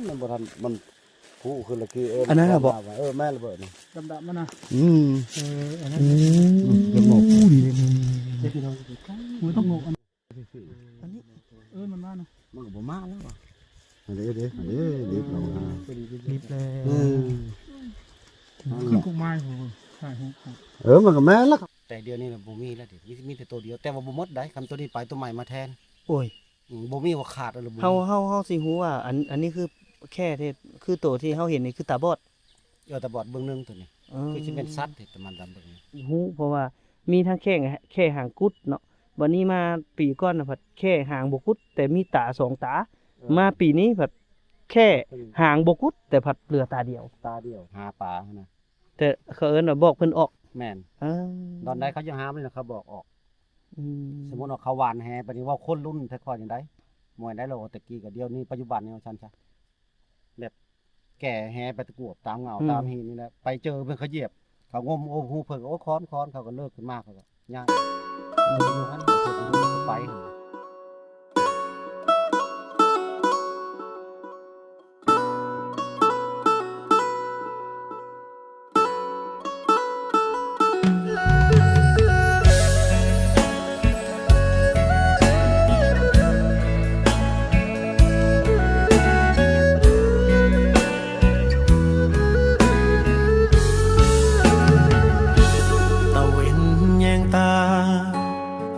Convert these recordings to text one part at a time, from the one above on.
มันบ่ทันมันผู้คือละกี้อันนั้นบ่แม่ระเบิดนี่ดำๆมันน่ะอันนั้นเดี๋ยวหมก เดี๋ยวพี่น้องมันต้องงกอันนี้มันมาเนาะมันก็บ่มาแล้วว่ะเดี๋ยวรีบลงนะ รีบแล้ว ขึ้นกุกไม้โหใช่มันก็แม่นแล้วแต่เดี๋ยวนี้น่ะบ่มีแล้วเดี๋ยวมีแต่ตัวเดียวแต่ว่าบ่หมดได้คำตัวนี้ไปตัวใหม่มาแทนโอ้ยบ่มีว่าขาดอะไรบ่เฮาสิฮู้ว่าอันนี้คือแค่ที่คือตัวที่เฮาเห็นนี่คือตาบอดตาบอดเบื้องนึงตัวนี้คือสิเป็นสัตว์ที่ตะมันดำเบิ่งฮู้เพราะว่ามีทั้งแค่หางกุดเนาะบัดนี้มาปีก่อนน่ะพัดแค่หางบ่กุดแต่มีตา2ตามาปีนี้พัดแค่หางบ่กุดแต่พัดเหลือตาเดียวหาปลานะแต่เขาเอิ้นว่าบอกเพิ่นออกแม่นตอนใดเขายังหาเลยนะเขาบอกออกสมมุติว่าเขาหวานแฮปนี้ว่าคนรุ่นแต่ก่อนจังได๋มวยได้โลตะกี้ก็เดี๋ยวนี้ปัจจุบันนี่ว่าซั่นซะแบบแก่แฮไปตะกวบตามเงาตามหินนี่แหละไปเจอเพิ่นเขาเหยียบเขางมโอ้ฮู้เพิ่นโอ้ค้อนเขาก็เลิกขึ้นมาเขาก็ย่างอยู่หั่นไป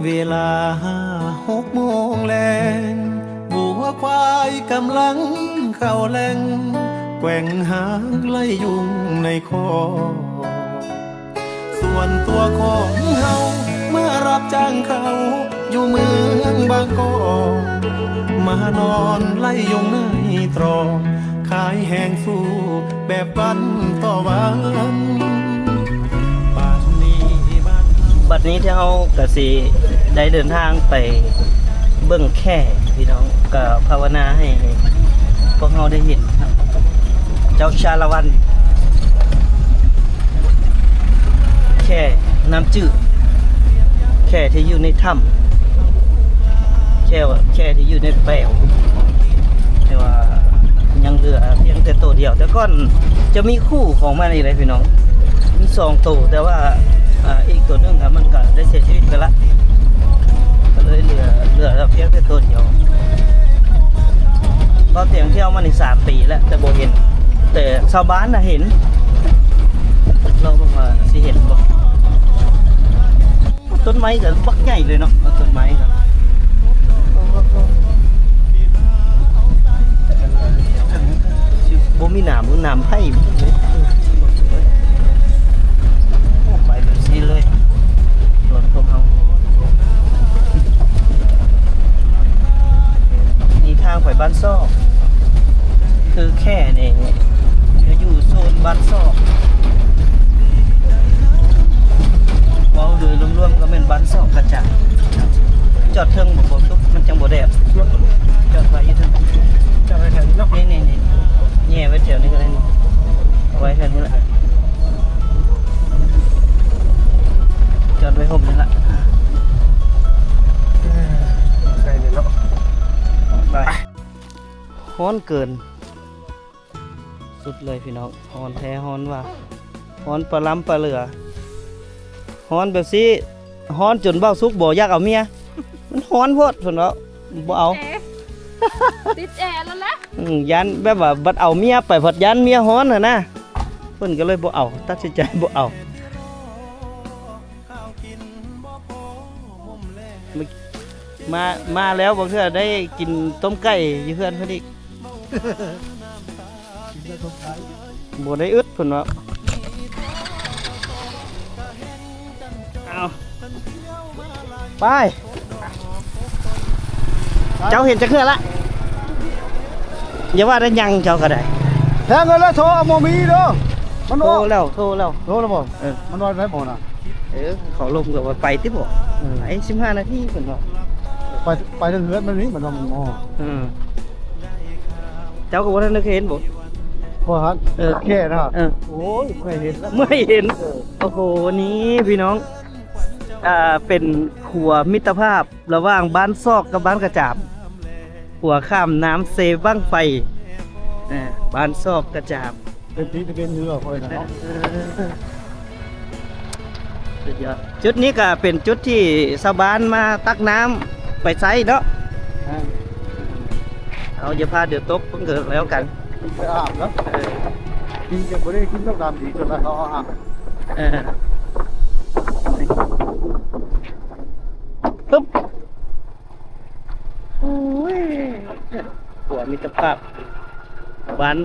เวลา6 โมงแลงบัวควายกำลังเข้าแหล่งแกว่งหางไล่ยุงในคอส่วนตัวของเฮาเมื่อรับจ้างเขาอยู่เมืองบางกอกมานอนไล่ยุงในตรอกขายแหงสู้แบบวันต่อวันบัดนี้ที่เฮาก็สิได้เดินทางไปเบิ่งแค่พี่น้องก็ภาวนาให้พวกเฮาได้เห็นเจ้าชาละวันแค่น้ำจืดแค่ที่อยู่ในถ้ำแค่ที่อยู่ในแปลวแต่ว่ายังเหลือเพียงแต่ตัวเดียวแต่ก่อนจะมีคู่ของมันอีกเลยพี่น้องมี2ตัวแต่ว่าอีกตัวนึงครับมันก็ได้เสียชีวิตไปละก็เลยเหลือเพียงแค่ตัวเดียวก็เตียงเที่ยวมาใน3 ปีแล้วแต่โบเห็นแต่ชาวบ้านน่ะเห็นเราบอกว่าสิเห็นบอกต้นไม้ก็บักใหญ่เลยเนาะต้นไม้ครับโบมีหนามไผ่ไปเลยสิเลยรถพวกเขานี่ทางไปบ้านซอกคือแค่นี่จะอยู่โซนบ้านซอกว่าโดยรวมๆก็เป็นบ้านซอกกระจายจอดเทิงบ่ทุกมันจังบ่แดดจอดไว้อยู่เทิงจอดไว้แถวนี้เนาะนี่แง่ไว้แถวนี้ก็ได้นี่เอาไว้แถวนี้แหละจอดไว้ห่มนี่ละใช่เลยเนาะไปฮ้อนเกินสุดเลยพี่น้องฮ้อนแท้ฮ้อนว่าฮ้อนปลาล้ำปลาเหลือฮ้อนแบบนี้ฮ้อนจนเบ้าซุกบ่อยากเอาเมียมันฮ้อนโพดเพิ่นเนาะบ่เอาติดแอร์แล้วนะยันแบบว่าบัดเอาเมียไปพอดยันเมียฮ้อนน่ะนะเพิ่นก็เลยบ่เอาตัดสินใจบ่เอามาแล้วบางเทื่อได้กินต้มไก่อยู่เพื่อนเพิ่นอีกบ่ได้อึดเพิ่นว่าเอาไปเจ้าเห็นจะเคลื่อนละอย่าว่าได้ยังเจ้าก็ได้แทงเงินแล้วโทรเอาโมมีเด้อมันโทรแล้วบ่มันนอนได้บ่น่ะเขาลงกับว่าไปติบ่ไอ้15 นาทีเพิ่นว่าไปทางเฮือนมันนี่มันว่ามันงอเจ้าก็บ่ทันได้เห็นบ่พอฮัดแค่นะโอ้ยไม่เห็นโอ้โหนี้พี่น้องเป็นขัวมิตรภาพระหว่างบ้านซอกกับบ้านกระจาบขัวข้ามน้ำเซบ้างไฟ บ้านซอกกระจาบ เป็นที่จะเป็นเนื้อคอยนะเนาะ สุดยอดจุดนี้ก็เป็นจุดที่ชาวบ้านมาตักน้ำไปใช้เนาะเอาอย่าพาเดือดตกเพิ่งเกิดแล้วกัน ไปอาบเนาะกินจะไม่ได้กินต้องตามดีจนเขาอาบ ปึ๊บโอ้ยหัวมิตรภาพบ้าน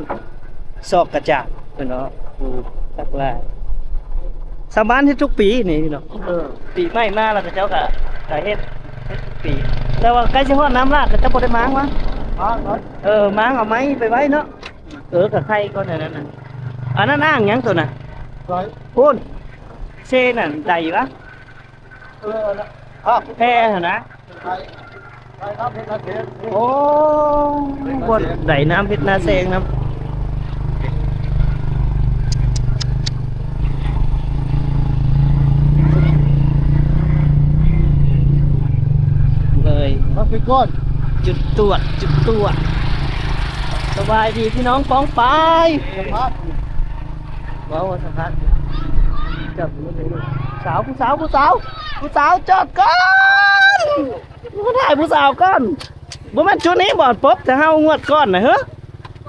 ซอกกระจาบเนาะสักว่าชาวบ้านที่ทุกปีนี่เนาะปีใหม่มาแล้วก็เจ้าก็เฮ็ดทุกปีแต่ว่าใกล้สิฮอดน้ำราดก็จะบ่ได้ม้างวะ เนาะ ม้างเอาไม้ไปไว้เนาะกับใครก็นั่นน่ะอันนั้นอ้างหยังตัวน่ะ ร้อย พูนเซนั่นใดวะ ครับ แพ้หั่นนะ ไปครับเป็นอาเซียน โอ้บ่ไดน้ำเพชรนาแซงน้ำเลย มาเป็นก้อน จุดตรวจสบายดีพี่น้องป้องไป ครับ ว้าวสัมภาษณ์จับผู้สาวจอดก่อนมาถ่ายผู้สาวก่อนบ่แม่นชุดนี้บอดป๊บแต่เฮางวดก่อนน่ะเฮ้อ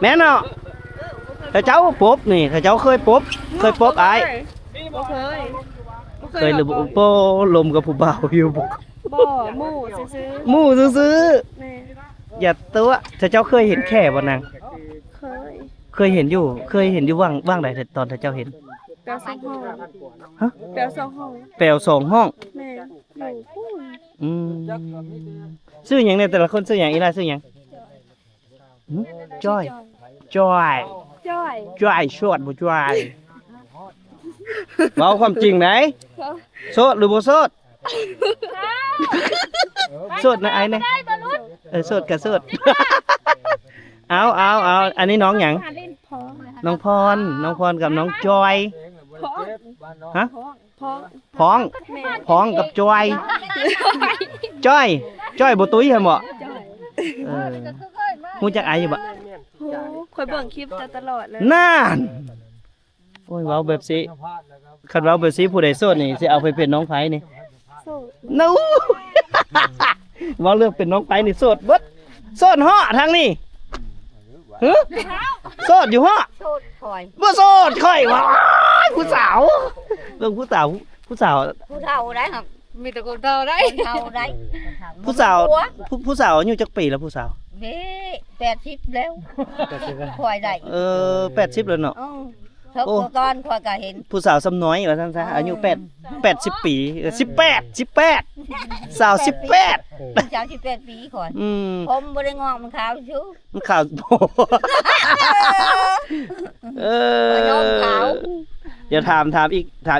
แม่นเนาะถ้าเจ้าป๊บนี่ถ้าเจ้าเคยป๊บอ้าย บ่เคย เคยหรือบ่ลมกับผู้บ่าวอยู่บ่ บ่หมู่ซื้อ หมู่ซื้อ ๆแม่ ๆอย่าตัวถ้าเจ้าเคยเห็นแค่บ่นาง เคย เคยเห็นอยู่ว่างใดตอนถ้าเจ้าเห็น แปล2ห้อง ฮะ แปล2ห้อง แปลว2ห้อง แม่อยู่พูน อืมซื้อหยังเนี่ยแต่ละคนซื้อหยังอีล่ะซื้อหยังหึจ้อยชวดบ่จ้อยเว้าความจริงไหนโสดหรือบ่โสดโสดนะไอ้เนี่ยโสดกับโสดเอาอันนี้น้องหยัง พอ น้องพรกับน้องจอย พอ ฮะ พอ พ้องกับจอยจ้อยบ่ตุ้ยหั่นบ่ จ้อย ฮู้จักไอ้อยู่บ่ โหคอยเบิ่งคลิปจะตลอดเลย นั่นโอ้ยเว้าแบบสิคันเว้าแบบสิผู้ใดโสดนี่สิเอาไปเป็นน้องไผนี่ โสด นู้ เว้าเรื่องเป็นน้องไผนี่โสดเบิดโสดฮ้อทางนี้ฮะโสดอยู่ฮ้อ โทษคอย บ่โสดค่อยว้ายผู้สาวเรื่องผู้สาว ผู้เฒ่าได้ครับ มีแต่คนเฒ่าได้ เฒ่าได้ ผู้สาวผู้สาวอายุจักปีแล้วผู้สาว เด้80แล้วคอยได้ 80แล้วเนาะ เท่าก่อนคอยก็เห็น ผู้สาวซ้ำน้อยว่าซั่นซะอายุ80ปี18สาว18 เจ้า18ปีคอย ม ผมบ่ได้งอกมันขาวชู มันข่าวโอ้เอ ยอมขาว เดี๋ยวถาม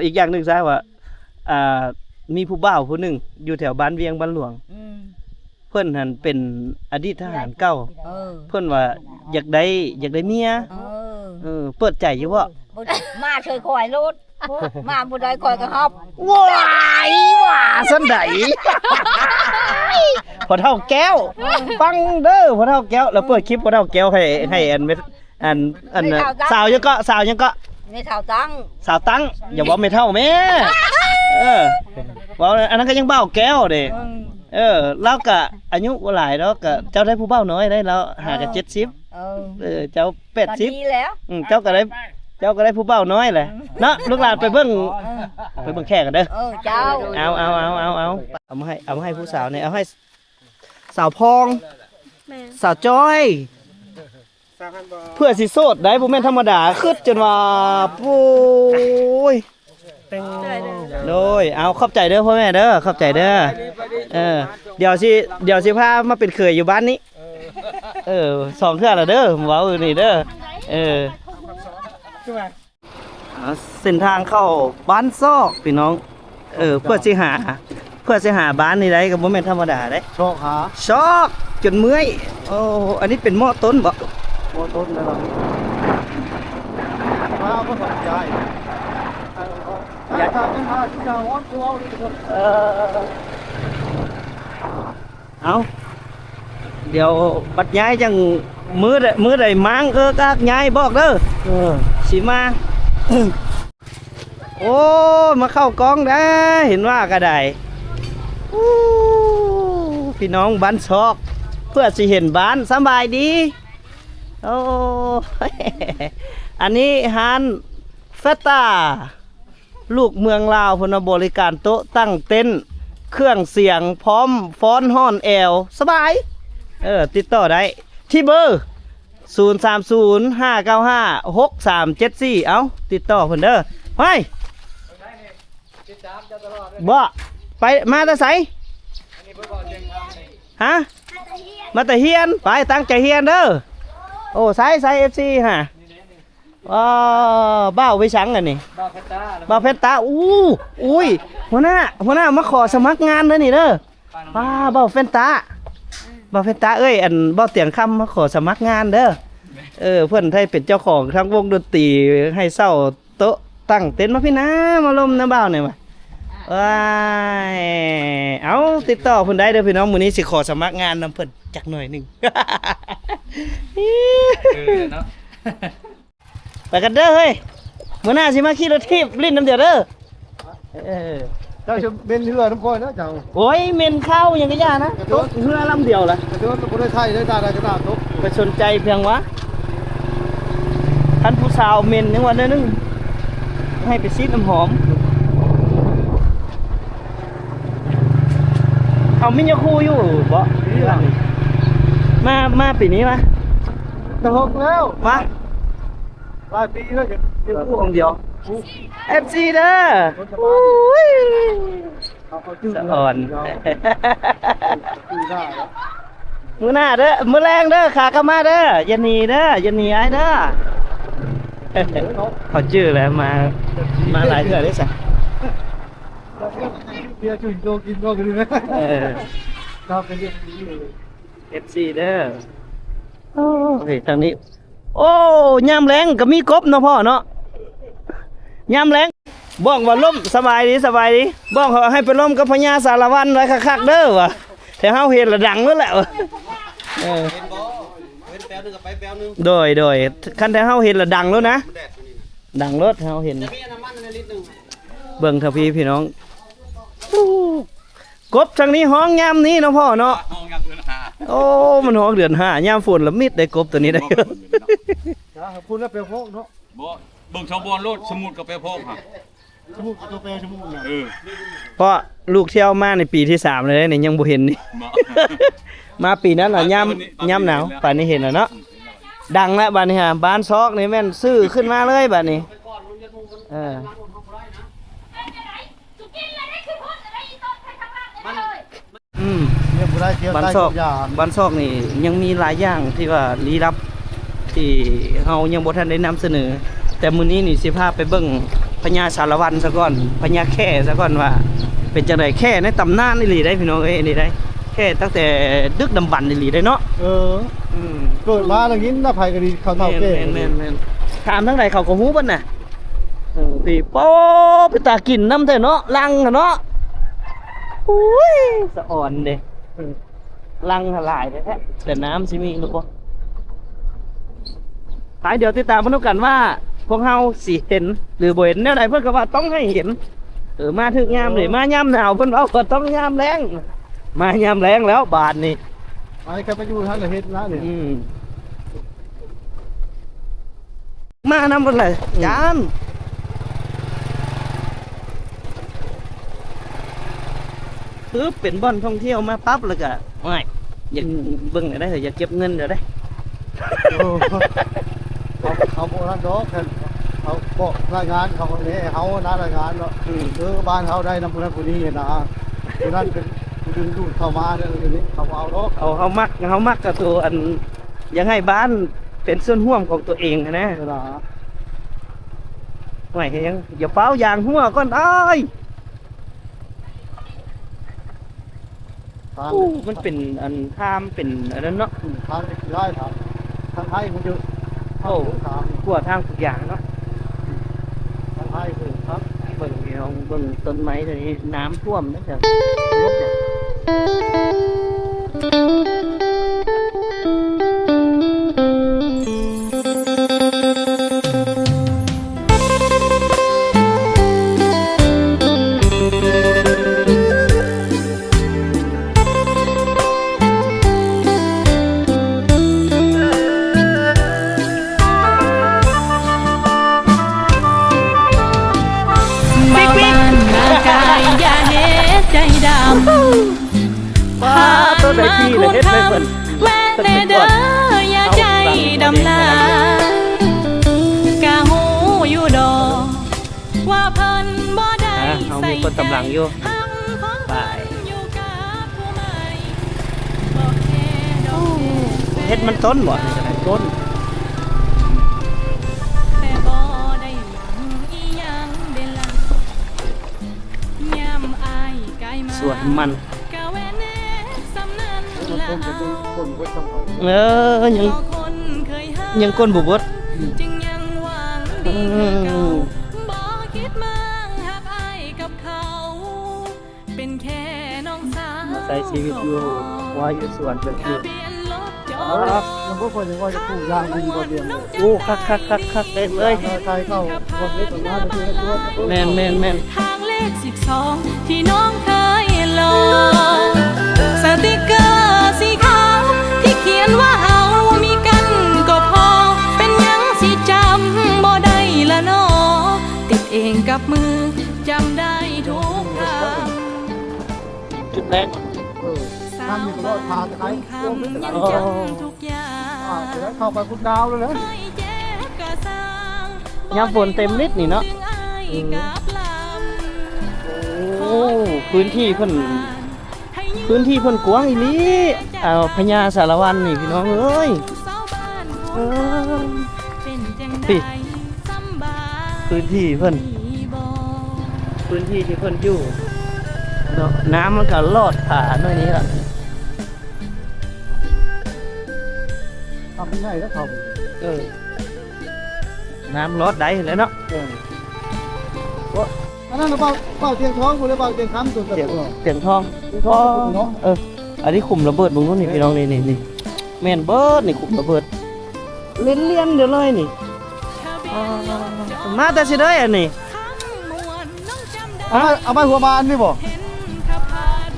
อีกอย่างหนึงซะว่ามีผู้บ่าวผู้หนึงอยู่แถวบ้านเวียงบ้านหลวง เพิ่นหันเป็นอดีตทหารเก่าเพิ่นว่าอยากได้เมียเปิดใจอยู่บ่ มาเฉยคอยรถมาบ่ได้คอยก็ฮอบ ว้ายว่าซั่นใด พอเท่าแก้วฟังเด้อพอเท่าแก้วแล้วเปิดคลิปพอเท่าแก้วให้อันสาวยังก็ ไม่เท่าตัง สาวตั้งอย่าว่าไม่เท่าแม่ว่าอันนั้นก็ยังเบ้าแก้วเด้แล้วก็อายุบ่หลายแล้วก็เจ้าได้ผู้เบ้าน้อยได้แล้วหากัน70เจ้า80 ดีแล้ว เจ้าก็ได้ผู้เบ้าน้อยแหละเนาะลูกหลานไปเบิ่งแขกกันเด้อ เจ้า เอามาให้ผู้สาวเนี่ยเอาให้สาวพอง แม่ สาวจ้อยเพื่อสิโสดได้บ่แม่นธรรมดาคึดจนว่าโอ้ยโดยเอาขอบใจเด้อพ่อแม่เด้อขอบใจเด้อเดี๋ยวสิพามาเป็นเขยอยู่บ้านนี้สองเทื่อละเด้อเว้านี่เด้อเส้นทางเข้าบ้านซอกพี่น้องเพื่อสิหาบ้านนี่ได้ก็บ่แม่นธรรมดาเด้ โชคหา ชอกจนเมื่อยโอ้อันนี้เป็นหม้อต้นบ่ โอ้ต้นแล้วมาก็สนใจอยากทำให้มาที่จะฮ้อนตัวเอา เอา เดี๋ยวบัดย้ายจังมื้อใดม้างกากย้ายบอกเด้อสิมา โอ้มาเข้ากองได้เห็นว่าก็ได้พี่น้องบ้านซอกเพื่อสิเห็นบ้านสบายดีโอ้ อันนี้ฮานเฟตาลูกเมืองลาวพนบริการโต๊ะตั้งเต็นท์เครื่องเสียงพร้อมฟ้อนห้อนแอวสบายติดต่อได้ที่เบอร์030-595-6374เอาติดต่อเพิ่นเด้อไปบ่ไปมาแต่ไสฮะมาแต่เฮียนไปตั้งใจเฮียนเด้อโอ้ไส FC ฮะบ้าไปชังกันนี่บ้าเพชรตาอุ้ยหัวหน้ามาขอสมัครงานเลยนี่เด้อบ้าเพชรตาเอ้ยอันบ้าเตียงคำมาขอสมัครงานเด้อเพื่อนให้เป็นเจ้าของทั้งวงดนตรีให้เศร้าโต๊ะตั้งเต็นท์มาพี่นะมาลมน้ำบ้าหน่อยมาเอาติดต่อเพิ่นได้เด้อพี่น้องมื้อนี้สิขอสมัครงานนำเพิ่นจักหน่อยหนึงไปกันเด้อเฮ้ยมื้อหน้าสิมาขี่รถทีบลิ้นน้ำเดียวเด้อเจ้าจะเป็นเรือน้ำก้อยนะเจ้า โอ้ยเมนเข้าอย่างกะยานะรถเรือลำเดียวล่ะ เจ้าคนได้ไทยได้ตาได้กระดาษตก ไปสนใจเพียงวะท่านผู้สาวเมนยังวันนึงให้ไปซีดน้ำหอมเอามิญคูอยู่บ่มาปีนี้มา ตะหกแล้ว มา หลายปีแล้วจะ พูดคนเดียว FC เด้อสะอ่อนมื้อหน้าเด้อมื้อแรงเด้อขากลับมาเด้ออย่าหนีเด้ออย่าหนีอ้ายเด้อเขาชื่อแล้วมาหลายเทื่อได้ซะ เบียร์จุ่นโตกินก็คือไหมครับเป็นเรื่องนี้เลย FC เด้อโอ้ยทางนี้โอ้ยามแรงก็มีกบเนาะพ่อเนาะยามแรงบ้องว่าล่มสบายดีบ้องเขาให้ไปล่มกับพญาสารวัตรไว้คักๆเด้อวะแต่เฮาเห็นละดังแล้วแหละเห็นแป๊วนึงกับไปแป๊วนึงโดยคันแต่เฮาเห็นละดังแล้วนะดังรถเฮาเห็นจะมีน้ำมันในลิตรนึงเบิ่งทะพี่น้องกบทางนี้ห้องยามนี้เนาะพ่อเนาะห้องยามเดือน5โอ้มันห้องเดือน5ยามฝนละมิดได้กบตัวนี้ได้พูดแล้วเปลวโพกเนาะบ่เบิ่งชาวบอนโลดสมุดกับเปลวโพกฮะสมุดกับตัวเปลวสมุดน่ะเพราะลูกเที่ยวมาในปีที่3เลยเนี่ยยังบ่เห็นนี่มาปีนั้นล่ะยามหนาวป่านนี้เห็นแล้วเนาะดังแล้วบัดนี้ฮะบ้านซอกนี่แม่นซื้อขึ้นมาเลยบัดนี้บ้านซอกนี่ยังมีหลายอย่างที่ว่าลี้ลับที่เฮายังบ่ทันได้นำเสนอแต่มื้อนี้นี่สิพาไปเบิ่งพญาสารวัตรซะก่อนพญาแค่ซะก่อนว่าเป็นจังได๋แค่ในตำนานอีหลีได้พี่น้องเอ้ยนี่ได้แค่ตั้งแต่ดึกดำบรรพ์อีหลีได้เนาะเกิดมาอย่างนี้น่าภัยก็ดีเขาเฒ่าแก่แม่นถามทางใดเขาก็ฮู้เบิ่นน่ะพี่โป๊ไปตากินน้ำแท้เนาะลังเนาะอุ้ยสะอ่อนเด้ลังหลายแท้แต่น้ำสิมีหรือบ่ท้ายเดี๋ยวติดตามกันว่าพวกเฮาสิเห็นหรือบ่เห็นแนวใดเพิ่นก็ว่าต้องให้เห็นมาถึงยามเลยมายามหนาวเพิ่นเอาก็ต้องยามแรงมายามแรงแล้วบาดนี่ไอ้ก็ไปอยู่ท่านละเฮ็ดนะนี่มานำเพิ่นเลยจานคือเป็นบ่อนท่องเที่ยวมาปั๊บแล้วก็ไม่อยากเบิ่งได้อยากเก็บเงินเดี๋ยวได้เขาบอกนั่นดอกเขาบอกรายงานเขาเนี่ยเขาน่ารายงานเนาะบ้านเขาได้นำผู้นั้นผู้นี้นะผู้นั้นเป็นผู้ดึงดูดเข้ามาเนี่ยนี้เขาเอาดอกเขามักกับตัวอันยังให้บ้านเป็นส่วนร่วมของตัวเองนะไม่ยังอย่าเฝ้ายางหัวก่อนมันเป็นอันข้ามเป็นอันนั้นเนาะทางได้ครับทางไทยมันเยอะขั้วทางทุกอย่างเนาะทางไทยคือครับเบิ่งต้นไม้ตอนนี้น้ำท่วมนะจ๊ะ เลยเฮ็ดเลยเพิ่น แม่เนเด้ออย่าใจดำนากะหูอยู่ดอกว่าเพิ่นบ่ได้ เอา ใส่ มีคนตำหลังอยู่ หักของ ไป เพิ่นอยู่กับผู้ใหม่บ่แค่ดอก เฮ็ดมันต้นบ่นี่ก็ได้ต้น แต่บ่ได้หยังอีหยังเดล่ะยามอายกายมา สวนมัน กะแว่แน่สำนั้น มัน ละ คงจะเป็นคนไว้ทำเขา ยัง ก็คนเคยหา ยังก้นบ่เบิด จึงยังหวังดีคือเก่าบ่คิดมาหักอายกับเขา เป็นแค่น้องสาว ใช้ชีวิตอยู่ว่าอยู่สวนเป็น ทะ คือ เบียนรถจอ เอา ด ละมันก็ควรจะว่าจะปลูกยางดินก่อนเดียวเลย โอ้คักเต็มเลย ใครเข้าพวกเล็กกว่าน้าจะคือตัว แม่น ทางเลข12ที่น้องเคยลองสติกเกอร์สีขาวที่เขียนว่าเฮามีกันก็พอ เป็นหยังสิจำบ่ได้ละน้อติดเองกับมือจำได้ทุกคำ จุดแรก ท่านมีตลอดพาจะไหน คำยังจำทุกอย่าง แล้วเข้าไปคุณดาวเลยนะ ให้เจ็บกะสร้าง ยามฝนเต็มนิดนี่เนาะ จึงอายกับลำ โอ้พื้นที่เพิ่นกว้างอีหลีพญาสารวันนี่พี่น้องเอ้ย เออ ปิด พื้นที่เพิ่นพื้นที่ที่เพิ่นอยู่เนาะน้ำมันก็ลอดผ่าหน่อยนี้ล่ะ ทำง่ายแล้วเขา น้ำลอดได้แล้วเนาะ อันนั้นเป่าเตียงท้องกูเลยเป่าเตียงค้ำตัวเดียว เสียงทอง ท้องเนาะ อันนี้ขุมระเบิดมึงนู้นนี่พี่น้องนี่แม่นเบิดนี่ขุมระเบิดเลี่ยนเดี๋ยวเลยนี่มาแต่สิได้อันนี้ เอาไปหัวบานนี่บ่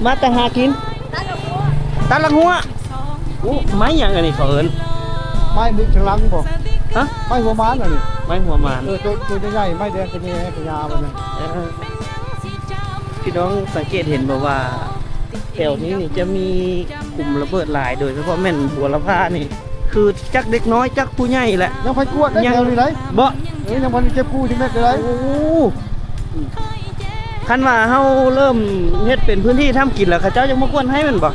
มาแต่หากินตัดลังหัวโอ้ไม้หยังอันนี้เขาเอิ้น ไม้มือฉลังบ่ ฮะ ไม้หัวบานน่ะนี่ ไม้หัวหมาน ตัวใหญ่ไม้แดงเป็นแพญาบ่เนี่ย พี่น้องสังเกตเห็นบอกว่าแถวนี้นี่จะมีกลุ่มระเบิดหลายโดยเฉพาะแม่นบัวละพานี่ คือจักเด็กน้อยจักผู้ใหญ่แหละ ยังไปกวดได้แถวนี้ไหน บ่ ยังพันเก็บกู้ที่แม่เลย โอ้คันว่าเฮาเริ่มเฮ็ดเป็นพื้นที่ทำกินแล้วเขาเจ้ายังมากวนให้มันบ่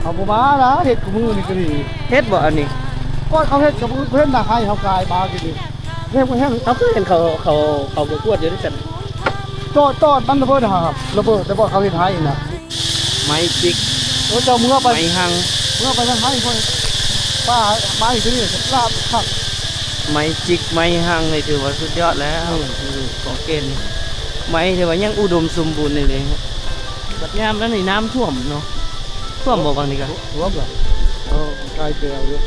เอาบ่มาละเห็ดกับมือนี่ก็ดี เฮ็ดบ่อันนี้ ก็เขาเห็ดกับเพื่อนน่ะให้เขากายบากินดิเรียกว่าแห้ง เขาคือเห็นเขาบ่กวดอยู่ด้วยกัน โจอดมันระเบิดครับระเบิดแต่บอกเขาเห็นให้นะ ไม้จิก เจ้าเมื่อไป ไม้หัง เมื่อไปทางให้คนป้าไม้ที่นี่ลาบขับ ไม้จิกไม้หังนี่ถือว่าสุดยอดแล้วของเกณฑ์นี่ไม้ถือว่ายังอุดมสมบูรณ์เลยครับบัดยามนั้นนี่น้ำท่วมเนาะท่วมบ่บางนี่ก็ หัวแบบกายเกลียวอยู่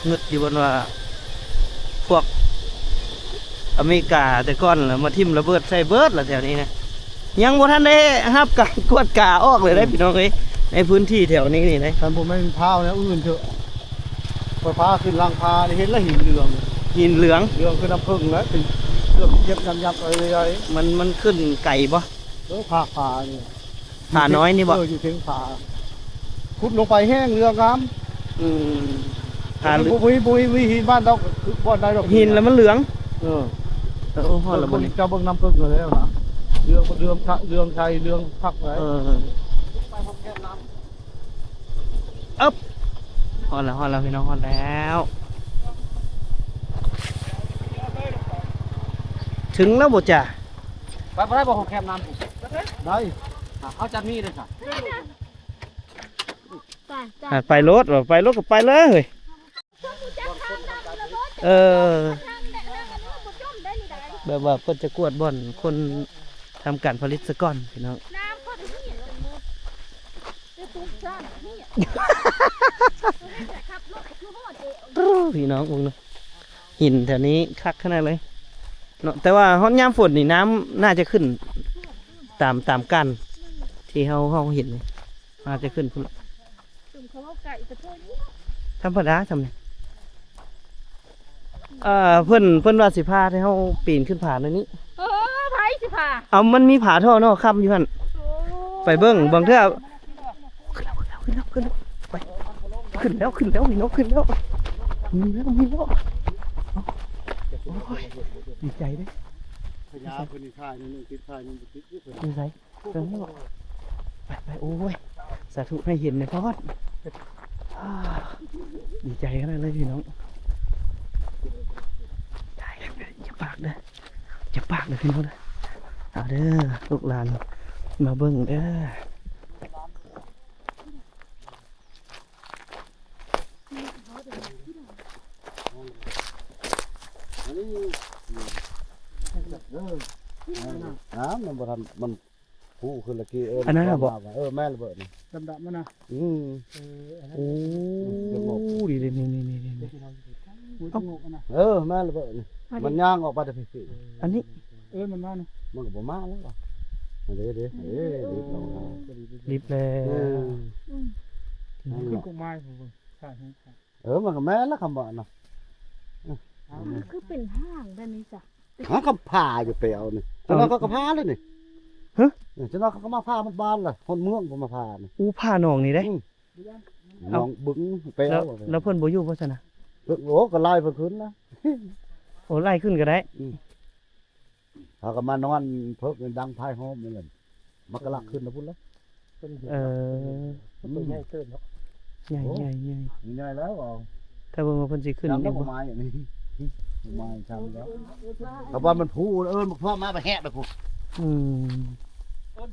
งึดอยู่บนว่าพวกอเมริกาแต่ก่อนแล้วมาทิ่มระเบิดใส่เบิร์ดละแถวนี้นะยังบ่ทันได้รับการกวดกาออกเลยได้พี่น้องเอ้ยในพื้นที่แถวนี้นี่นะ ท่านผมไม่เป็นพาวนะอื่นเถอะพอพาขึ้นลังพาเห็นแล้วหินเหลือง หินเหลือง เหลืองคือน้ำผึ้งแล้วเป็นเลือกเย็บยับอะไร มันขึ้นไก่บ่ ผาผาเนี่ย ผาน้อยนี่บ่ อยู่ถึงผาขุดลงไปแห้งเรืองาม อืมผาเหลือง บุยหินบ้านเราบ่ได้ดอก หินแล้วมันเหลือง เออ โอ้โหระเบิดนี่ เจ้าเบิ่งน้ำผึ้งแล้วนะเรื่องไทยเรื่องพักไว้ อึ๊บฮอดแล้วพี่น้องฮอดแล้ว ถึงแล้วบ่จ้ะ ไปบ่ได้บ่ของแคมน้ำผม ได้ เขาจัดมีเลยค่ะ ไปรถก็ไปเลยแบบว่าเพิ่นจะกวดบ่อนคนทำการผลิตซะก่อนพี่น้องพี่น้องวงนึงหินแถวนี้คักขนาดเลยเนาะแต่ว่าฮ้อนยามฝนนี่น้ำน่าจะขึ้นตามกันที่เฮาเห็นเลยน่าจะขึ้นพุ่นธรรมดาทำไงเพิ่นว่าสิพาให้เฮาปีนขึ้นผาในนี้ ไผสิพา เอามันมีผาท่อเนาะค้ำอยู่หั่นไปเบิ่งบางเทื่อ ขึ้นแล้วไปขึ้นแล้วพี่น้องขึ้นแล้วมีแล้วโอ้ยดีใจเด้ พญาเพิ่นนี่ค่ายนึงติดค่ายนึงติดอยู่เพิ่น ดีใจเพิ่นนี่ไปโอ้ยสาธุให้เห็นในพอดดีใจขนาดเลยพี่น้องได้อย่าปากเด้อพี่น้องเด้อเอาเด้อลูกหลานมาเบิ่งเด้อ อันนี้มันบ่ทันมันผู้ขึ้นละกี้แม่ระเบิดนี่ ดำๆมันน่ะ โอ้ดีเลยนี่ หูจมูกมันน่ะ แม่ระเบิดนี่มันย่างออกไปแต่พี่ อันนี้ มันมาเนาะ มันก็บ่มาแล้วว่ะเด้รีบลงมา ลิฟต์แล้ว ขึ้นกงไม้ผมใช่ มันก็แม่แล้วคำว่าน่ะ มันคือเป็นห้างแบบนี้จ้ะ หาคำผ่าอยู่เปลวนี่ฉะนั้นเขาก็พาเลยนี่ฉะนั้นเขาก็มาพามันบ้านล่ะคนเมืองผมมาพานี่ อู้ผ้าหนองนี่ได้ น้องบึ้งเปลว แล้วเพิ่นบ่อยู่บ่ซั่นน่ะ โอ้ก็ไล่เพิ่นขึ้นนะ โอ้ไล่ขึ้นก็ได้ เขาก็มานอนเพิ่นดังพายหอมนี่แหละมันก็ลักขึ้นนะพุ่นแล้ว ตัวใหญ่เกินเนาะ ใหญ่ ใหญ่แล้วอ๋อ ถ้าเบิ่งว่าเพิ่นสิขึ้น ทำ นี่ แล้ว บ่ ไม้อย่างนี้ไม้ทำแล้วแต่ว่ามันพูมันพ่อมาไปแหะไปพู อืม มัน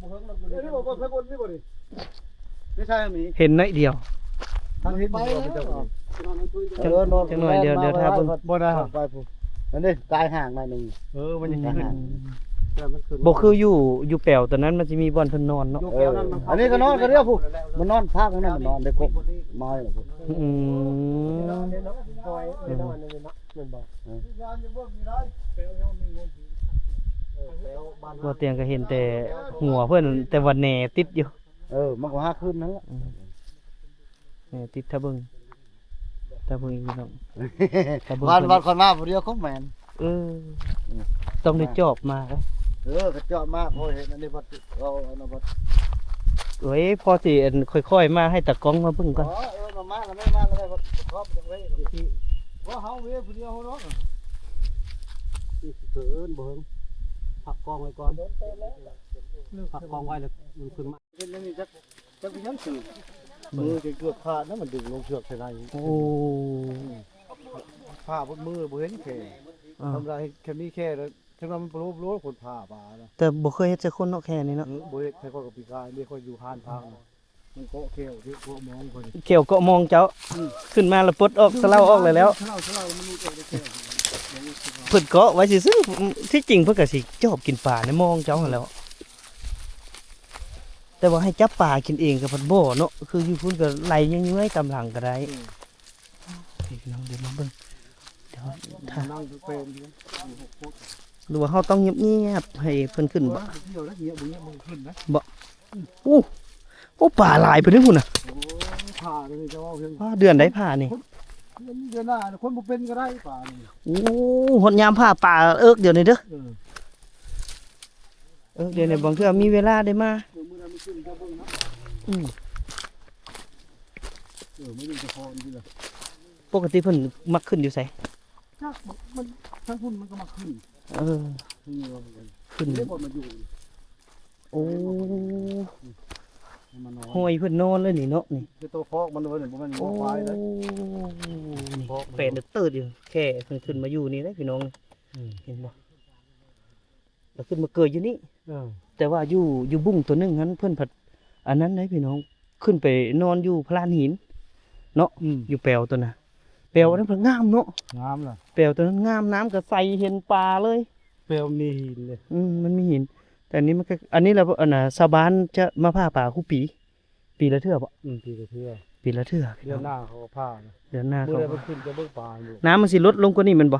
บ่เฮิงเราอยู่นี่บ่เพิ่นคนนี่บ่นี่ไม่ใช่มี เห็นน้อยเดียว ทางเห็นบ่เจ้า จังหน่อยเดี๋ยวถ้าเบิ่ง บ่ได้ไปพูนั่นนี่ตายห่างหน่อยนึง มันจะขึ้น บ่คืออยู่แปลวตอนนั้นมันสิมีบ่อนเพิ่นนอนเนาะ อันนี้ก็นอนก็เดียวพูมันนอนพักนั่นมันนอนได้ครบไม้แล้วพู อืมบ่เตียงก็เห็นแต่หัวเพิ่นแต่ว่าแหน่ติดอยู่ มันก็หาขึ้นนั่นแหละ แหน่ติดถ้าเบิ่งอีกพี่น้อง วันคนมาผู้เดียวเขาแม่น ต้องได้จอบมาครับ ก็เจาะมากพอเห็นอันนี้บ่เอาอันนั้นบ่ เอ้ยพอสิอันค่อยๆมาให้ตะกล้องมาเบิ่งก่อน มาแล้วไม่มาแล้วบ่ครอบจังไว้บ่เฮาเว้ผู้เดียวเฮาเนาะเถินบ่เฮิงพักกองไว้ก่อนพักกองไว้แล้วมันขึ้นมาเป็นนี่จักเป็นยังสื่อมือเกือบขาดนะมันดึงลงเชือกใส่ไหน โอ้ ผ้าบนมือบ่เห็นแค่ทำไรแค่มีแค่แล้วถึงว่ามันรู้คนผ้าป่านะ แต่บ่เคยเฮ็ดจักคนเนาะแค่นี้เนาะ บ่เฮ็ดให้คนกับปีกายมีคนอยู่หานทางมันเกาะแก้วที่พวกมองคน เขียวก็มองเจ้าขึ้นมาแล้วปลดออกสลาออกเลยแล้ว เท่ามันมีตัวแก้ว เพิ่นเกาะไว้ซื่อๆที่จริงเพิ่นก็สิชอบกินปลาในมองเจ้าหั่นแหล้ว แต่ว่าให้จับปลากินเองก็เพิ่นบ่เนาะคืออยู่พุ่นก็ไหลยังเงยกำลังก็ได้พี่น้องเดี๋ยวมาเบิ่งเดี๋ยวถ้า นั่งเป็น หรือว่าเฮาต้องเงียบๆให้เพิ่นขึ้นบ่ เที่ยวแล้วเงี้ยมึงขึ้นนะ โอ้ปลาหลายไปเด้อพุ่นน่ะ ผ้าเลยจะว่าเพียง เดือนใดผ่านี่ เดือนหน้าคนบ่เป็นก็ได้ป่านี่ โอ้หดยามผ่าปลาเอิกเดี๋ยวนี้เด้อเดี๋ยวนี้บางเทื่อมีเวลาได้มา มื้อนั้นมันขึ้นก็เบิ่งนะ ไม่มีจะพอจริงๆเลย ปกติเพิ่นมักขึ้นอยู่ไส มันทั้งหุ้นมันก็มาขึ้น ขึ้น เรียกว่ามันอยู่ โอ้ มันนอน ห้อยเพิ่นนอนเลยนี่เนาะนี่ คือตัวฟอกมันเลยมัน โอ้ ควายเลย นี่แปลนเติร์ดอยู่แค่เพิ่นขึ้นมาอยู่นี่ได้พี่น้องเห็นบ่แล้วขึ้นมาเกิดอยู่นี่แต่ว่าอยู่บุ้งตัวหนึงนั้นเพิ่นผัดอันนั้นได้พี่น้องขึ้นไปนอนอยู่พลานหินเนาะอยู่แปลวตัวน่ะแปลวนั้นเพิ่นงามเนาะ น้ำล่ะ แปลวตัวนั้นงามน้ำก็ใสเห็นปลาเลย เปลวมีหินเลย มันมีหิน แต่อันนี้มันก็อันนี้เราอันน่ะชาวบ้านจะมาผ่าป่าคู่ปีละเทื่อบ่ ปีละเทื่อ ปีละเทื่อ เดือนหน้าเขาผ้า เดือนหน้า เมื่อ เขา ไรมันขึ้นจะเบิ่งปลาอยู่ น้ำมันสิลดลงกว่านี้แมันบ่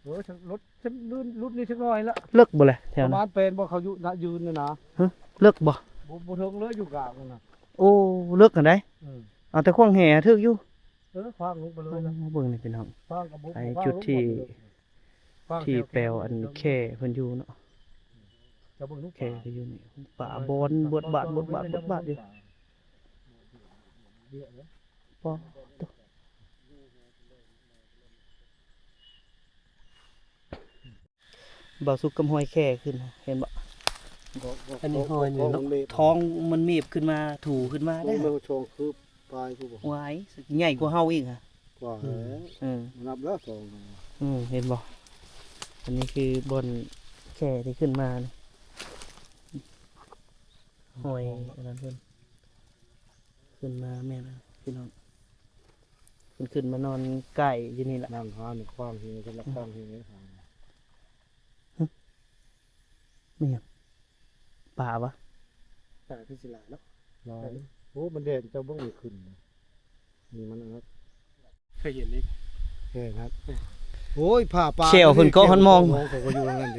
รถฉันรุ่นนี้สักหน่อยละ เลิกบ่แหละแถ ป ว ระ นั้ มาน ณเป็นบ่เขาอยู่ยืนนะ เลิกบ่ บ่เทิงเลยอยู่กลางนะ โอ้เลิกกันได้เอาแต่ควงแห่ทึกอยู่ ฟางลงไปเลยนะ เบิ่งนี่พี่น้อง ฟางกับบุ ไอ้จุดที่แปลวอันแค่เพิ่นอยู่เนาะ จะเบิ่งลูก แค่ที่อยู่นี่ป่าบอนบทบาทอยู่ปอตัวบ่าวสุกกำห้อยแค่ขึ้นเห็นบ่ อันนี้ห้อยนี่เนาะ ท้องมันเมีบขึ้นมาถูขึ้นมาได้ เมืองชงคือปลายคือบ่ ไว้ใหญ่กว่าเฮาอีกฮะ กว่า นับแล้วสอง เห็นบ่อันนี้คือบนแค่ที่ขึ้นมานี่หอยอันนั้นเพิ่นขึ้นมาแม่นะพี่น้องขึ้นมานอนใกล้อยู่นี่แหละ นั่งหาหนึ่งขว้างทีก็ละขว้างทีนี้ ไม่ยังป่าวะ แต่คือสิหลายเนาะ หลายโอ้มันเด่นเจ้าเบิ่งไม่ขึ้นนี่มันนะครับ เคยเห็นนี่ แค่ครับโอ้ยผ่าปลา เชี่ยวเพิ่นก็หันมอง ก็อยู่นั่นดิ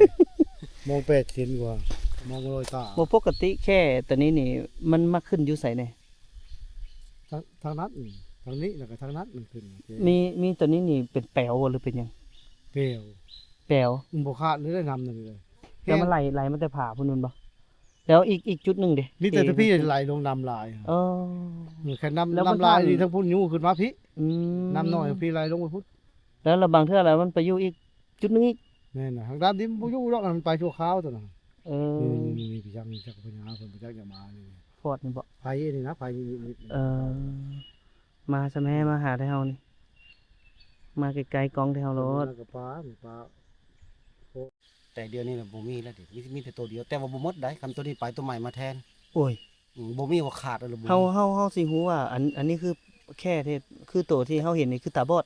มอง8เซนกว่ามองลอยตา บ่ปกติแค่ตัวนี้นี่มันมาขึ้นอยู่ไสแน่ ทางนั้นทางนี้แล้วก็ทางนั้นมันขึ้น มีตัวนี้นี่เป็นแป๋วบ่หรือเป็นหยัง เปรี้ยว แป๋ว บ่ขาดเลยได้นำนั่นเลย แล้วมันไหลมันแต่ผ่าพุ่นนั่นบ่แล้วอีกจุดหนึงเด้ มีแต่พี่ไหลลงน้ำลาย เออ แค่น้ำ แล้วมัน น้ำลาย ผ่าน นี่ทั้งพุ่นยูขึ้นมาพี่ อืม น้ำน้อยพี่ไหลลงไปพุ่น แล้วบางเทื่อแล้วมันไปอยู่อีกจุดหนึงอีก แม่นน่ะทางด้านนี้บ่อยู่ดอกมันไปชั่วคราวตัวน่ะ เออ นี่พี่จักนี่จักปัญญาเพิ่นพี่จักอย่ามานี่ ฟอดนี่บ่ ไผนี่นะไผนี่ เออมาซะแม่มาหาได้เฮานี่มาไกลๆกองที่เฮารถ กับปลา แต่เดียวนี้น่ะบ่มีแล้วเด็มีแต่ตัวเดียวแต่ว่าบ่หมดได้คันตัวนี้ไปตัวใหม่มาแทน โอ้ย บ่มีว่าขาดอะไรบ่มี เฮาสิฮู้ว่าอันนี้คือแค่ที่คือตัวที่เฮาเห็นนี่คือตาบอด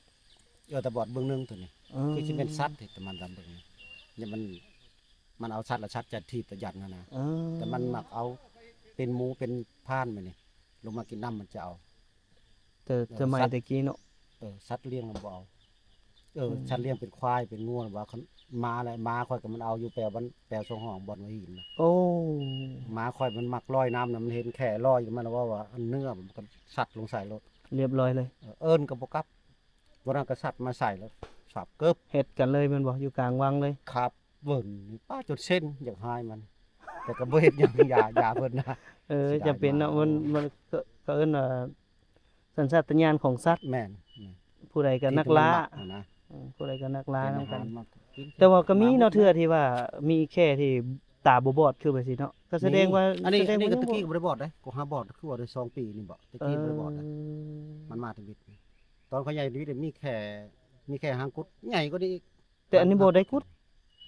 แต่บอดเบิ่งหนึงตัวนี้คือสิเป็นสัตว์ที่แต่มันดำเบิ่งนี่เนี่ยมันเอาสัตว์ละชัดจะทีบจะยันนะ เออ แต่มันมักเอาเป็นหมูเป็นพานมานี่ลงมากินน้ำมันจะเอา แต่สมัยตะกี้เนาะ สัตว์เลี้ยงมันบ่เอาสัตว์เลี้ยงเป็นควายเป็นงัวว่าม้าอะไรม้าค่อยก็มันเอาอยู่แปลวันแปลสองห้องบ่อนไว้หินนะ โอ้ ม้าค่อยมันมักลอยน้ำน่ะมันเห็นแค่ลอยอยู่มันว่าอันเนื้อมันก็สัตว์ลงใส่รถ เรียบร้อยเลย เอิ้นก็บ่กลับวันนั้นก็สัตว์มาใส่แล้วสับเกิบ เฮ็ดกันเลยแมันบ่อยู่กลางวังเลย ครับเบิ่งป้าจดเส้นอยากหายมัน แต่ก็บ่เฮ็ดหยังยาเพิ่นนะ จะเป็นเนาะมันก็เอิ้นว่าสัญชาตญาณของสัตว์ แม่น ผู้ใดก็นักล่า ที่มันมักนะ ผู้ใดก็นักล่านํกัน มักกิน แต่ว่าก็มีเนาะเทื่อที่ว่ามีแค่ที่ตาบ่บอดคือไปสิเนาะก็แสดงว่า อันนี้ แสดง ก็ ว่า ตะกี้ก็บ่ได้บอดเด้ก็หาบอดคือว่าได้2ปีนี่บ่ตะกี้บ่ได้บอดนะมันมาถึงวิทย์ตอนเขาใหญ่วิทย์มีแค่หางกุดใหญ่กว่านี้อีก แต่อันนี้บ่ได้กุด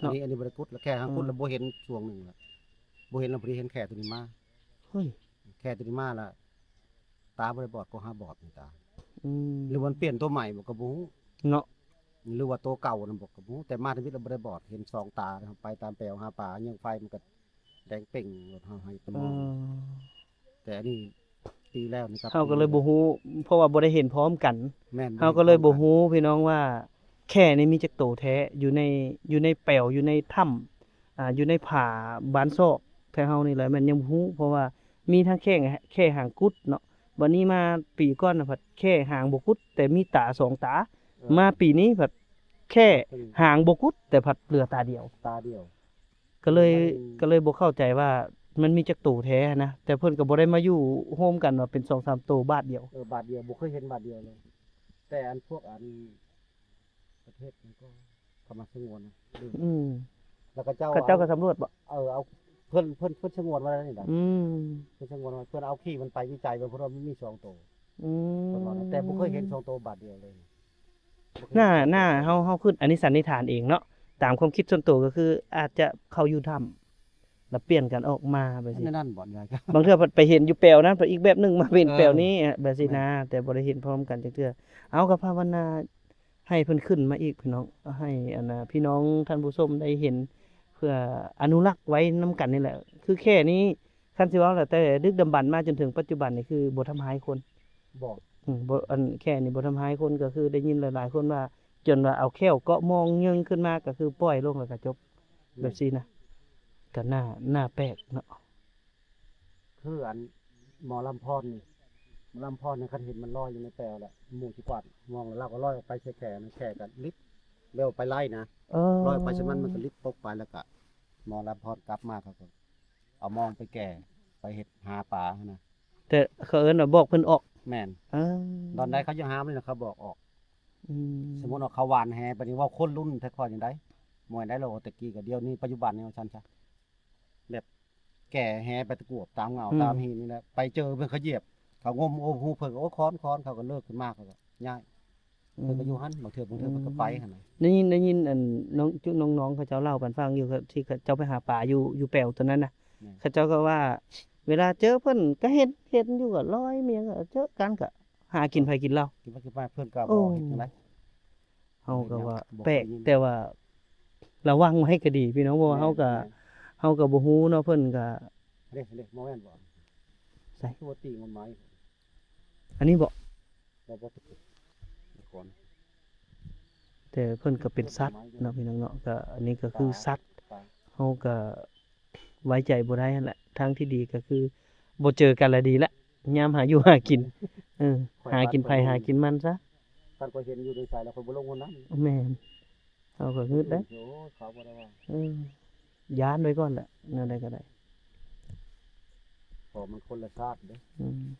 อันนี้บ่ได้กุดแล้วแค่หางกุดแล้วบ่เห็นช่วงหนึงแล้วบ่เห็นแล้วพอดีเห็นแค่ตัวนี้มา เฮ้ย แค่ตัวนี้มาแล้วตาบ่ได้บอดก็หาบอดนี่ตา อืม หรือมันเปลี่ยนตัวใหม่บ่ก็บ่ฮู้ เนาะ หรือว่าตัวเก่านั่นบ่ก็บ่ฮู้แต่มาถึงวิทย์แล้วบ่ได้บอดเห็นสองตานะครับไปตามแปลวหาปลายังไฟมันก็แดงเป่งรถเฮาให้ตะมองแต่อันนี้ปีแล้วนี่ครับ เฮาก็เลยบ่ฮู้เพราะว่าบ่ได้เห็นพร้อมกัน แม่น เฮาก็เลยบ่ฮู้พี่น้องว่าแค่นี้มีจักโตแท้อยู่ในแป๋วอยู่ในถ้ำอยู่ในผาบ้านซอกแท้เฮานี่แหละมันยังบ่ฮู้เพราะว่ามีทั้งแค่หางกุดเนาะบัดนี้มาปีก่อนน่ะพัดแค่หางบ่กุดแต่มีตาสองตา มาปีนี้พัดแค่หางบ่กุดแต่พัดเหลือตาเดียว ตาเดียว ก็เลยบ่เข้าใจว่ามันมีจักโตแท้นะแต่เพิ่นก็บ่ได้มาอยู่โฮมกันว่าเป็น 2-3 โตบาทเดียว บาทเดียวบ่เคยเห็นบาทเดียวเลย แต่อันพวกอันประเทศมันก็เข้ามาสงวนนะดู อืม แล้วก็เจ้า ก็เจ้าก็สำรวจบ่ เอาเพิ่นสงวนไว้แล้วนี่ดอก อืม เพิ่นสงวนไว้เพิ่นเอาขี้มันไปวิจัยเบิ่งเพราะว่ามันมี2ตัว อืม เพิ่นว่านะแต่บ่เคยเห็น2ตัวบาทเดียวเลยบ่เคย หน้าเฮาขึ้นอันนี้สันนิษฐานเองเนาะตามความคิดส่วนตัวก็คือ อาจจะเข้าอยู่ถ้ำแล้วเปลี่ยนกันออกมาไปสิ นั่นบ่อนใหญ่ครับ บางเทื่อไปเห็นอยู่แปลวนั้นไปอีกแบบหนึงมาเป็นแปลวนี้แบบสินะแต่บ่ได้เห็นพร้อมกันจักเทื่อเอาก็ภาวนาให้เพิ่นขึ้นมาอีกพี่น้องให้อันน่ะพี่น้องท่านผู้ชมได้เห็น เพื่ออนุรักษ์ไว้นํกันนี่แหละ คือแค่นี้คันสิว่าแล้วแต่ดึกดำบรรพ์มาจนถึงปัจจุบันนี่คือบ่ทำร้ายคน บอก บ่อันแค่นี้บ่ทำร้ายคนก็คือได้ยินหลายๆคนว่า จนว่าเอาแค้วเกาะมองยิงขึ้นมาก็คือปล่อยลงแล้วก็จบแบบนี้นะก็น่าแปลกเนาะ คืออันหมอลำพรนี่หมอลำพรนี่คันเห็นมันลอยอยู่ในแปลวแหละหมู่สิกวาดมองแล้วเราก็ลอยออกไปแค่ๆนะแค่กันลิบเร็วไปไล่นะ เออ ลอยไปใช่มันก็ลิบตกไปแล้วก็ หมอรับพอดกลับมาเขาก็เอามองไปแก่ไปเฮ็ดหาปลาหั่นนะ แต่เขาเอิ้นว่าบอกเพิ่นออก แม่น เออ ตอนใดเขายังหามเลยนะเขาบอกออก อืม สมมุติว่าเขาหวานแหปานนี้ว่าคนรุ่นแต่ก่อนจังได๋มวยได้แล้วแต่กี้ก็เดี๋ยวนี้ปัจจุบันนี่ว่าซั่นซะแบบแก่แหไปตะกวบตามเหงาตามหินนี่แหละไปเจอเพิ่นเขาเหยียบเขางมโอ้ฮู้เพิ่นก็โอ้ค้อนเขาก็เลิกขึ้นมาเขาก็ย้ายเพิ่นก็อยู่หั่นบางเทื่อเพิ่นก็ไปหั่นน่ะ ได้ยินอันน้องเขาเจ้าเล่ากันฟังอยู่ครับที่เขาเจ้าไปหาปลาอยู่แปวตัวนั้นน่ะเขาเจ้าก็ว่า เวลาเจอเพิ่นก็เห็นอยู่ก็ลอยเมียก็เจอกันก็หากินไผกินเหล้า คิดว่าคือว่าเพิ่นก็บ่เฮ็ดจังได๋ เฮาก็ว่า บ่เคย แปลก ยิน แต่ว่าระวังไว้ก็ดีพี่น้องเพราะว่าเฮาก็บ่ฮู้เนาะเพิ่นก็ เด้บ่แม่นบ่ ใส่ ตัวตีงนไม้ อันนี้บ่ บ่ตะกวบก่อน แต่เพิ่นก็เป็นสัตว์เนาะพี่น้องเนาะก็อันนี้ก็คือสัตว์เฮาก็ไว้ใจบ่ได้นั่นแหละทางที่ดีก็คือบ่เจอกันละดีละยามหาอยู่หากินหากินไผหากินมันซะ ท่านก็เห็นอยู่ในสายแล้วคนบ่ลงคนนั้น แม่นเฮาก็งึดเด้ โอ้เขาบ่ได้ว่า ย้านไว้ก่อนแหละแนวใดก็ได้ พอมันคนละชาติเด้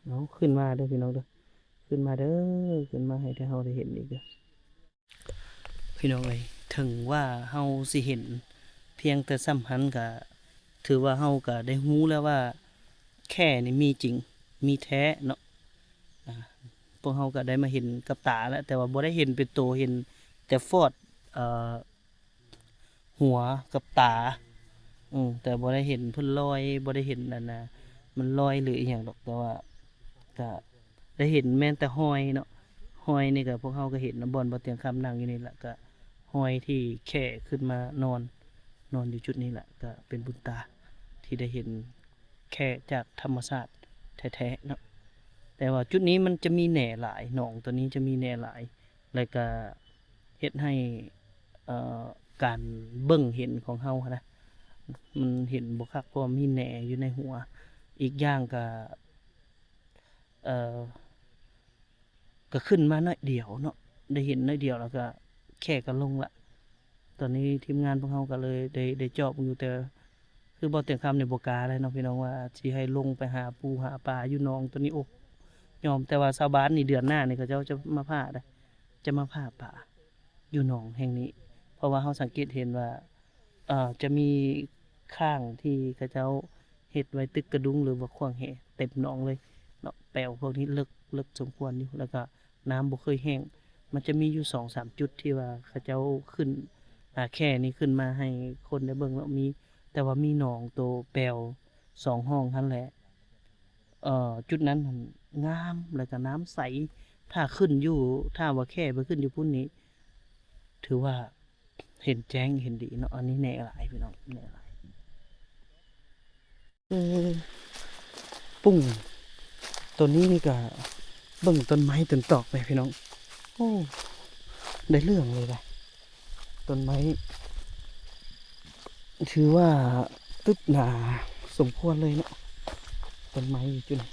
เอาขึ้นมาเด้อพี่น้องเด้อขึ้นมาเด้อขึ้นมาให้เฮาได้เห็นอีกเด้อพี่น้องเอ้ยถึงว่าเฮาสิเห็นเพียงแต่ซ้ำหันก็ถือว่าเฮาก็ได้รู้แล้วว่าแค่นี่มีจริงมีแท้เนาะพวกเฮาก็ได้มาเห็นกับตาแล้วแต่ว่าบ่ได้เห็นเป็นตัวเห็นแต่ฟอดหัวกับตาแต่บ่ได้เห็นเพิ่นลอยบ่ได้เห็นนั่นน่ะมันลอยหรืออีหยังดอกแต่ว่าก็ได้เห็นแม้แต่หอยเนาะหอยนี่ก็พวกเฮาก็เห็นนะบ่อนบ่เตียงคำนั่งอยู่นี่แหละก็หอยที่แค่ขึ้นมานอนอยู่จุดนี้แหละก็เป็นบุญตาที่ได้เห็นแค่จากธรรมชาติแท้ๆเนาะแต่ว่าจุดนี้มันจะมีแหน่หลายหนองตัวนี้จะมีแหน่หลายแล้วก็เฮ็ดให้การเบิ่งเห็นของเฮานะมันเห็นบ่คักเพราะว่ามีแหน่อยู่ในหัวอีกอย่างก็ขึ้นมาน้อยเดียวเนาะได้เห็นน้อยเดียวแล้วก็แค่ก็ลงละตอนนี้ทีมงานพวกเฮาก็เลยได้เจาะอยู่แต่คือบ่เตียงคำในบ่กล้าเลยเนาะพี่น้องว่าสิให้ลงไปหาปูหาปลาอยู่หนองตัวนี้โอ้ยอมแต่ว่าชาวบ้านนี่เดือนหน้านี่เขาเจ้าจะมาพาได้จะมาพาปลาอยู่หนองแห่งนี้เพราะว่าเฮาสังเกตเห็นว่าจะมีข้างที่เขาเจ้าเฮ็ดไว้ตึกกระดุงหรือว่าขวางแหเต็มหนองเลยเนาะแปลวพวกนี้ลึกสมควรอยู่แล้วก็น้ำบ่เคยแห้งมันจะมีอยู่ 2-3 จุดที่ว่าเขาเจ้าขึ้นแค่นี้ขึ้นมาให้คนได้เบิ่งแล้วมีแต่ว่ามีหนองโตแปลว2ห้องหั่นแหละจุดนั้นมันงามแล้วก็น้ำใสถ้าขึ้นอยู่ถ้าว่าแค่ไปขึ้นอยู่พุ่นนี้ถือว่าเห็นแจ้งเห็นดีเนาะอันนี้แน่หลายพี่น้องแน่หลายปุ้งตัวนี้นี่ก็เบิ่งต้นไม้ต้นตอกไปพี่น้องโอ้ได้เรื่องเลยว่ะต้นไม้ถือว่าตึบหนาสมควรเลยเนาะต้นไม้อยู่จุดนี้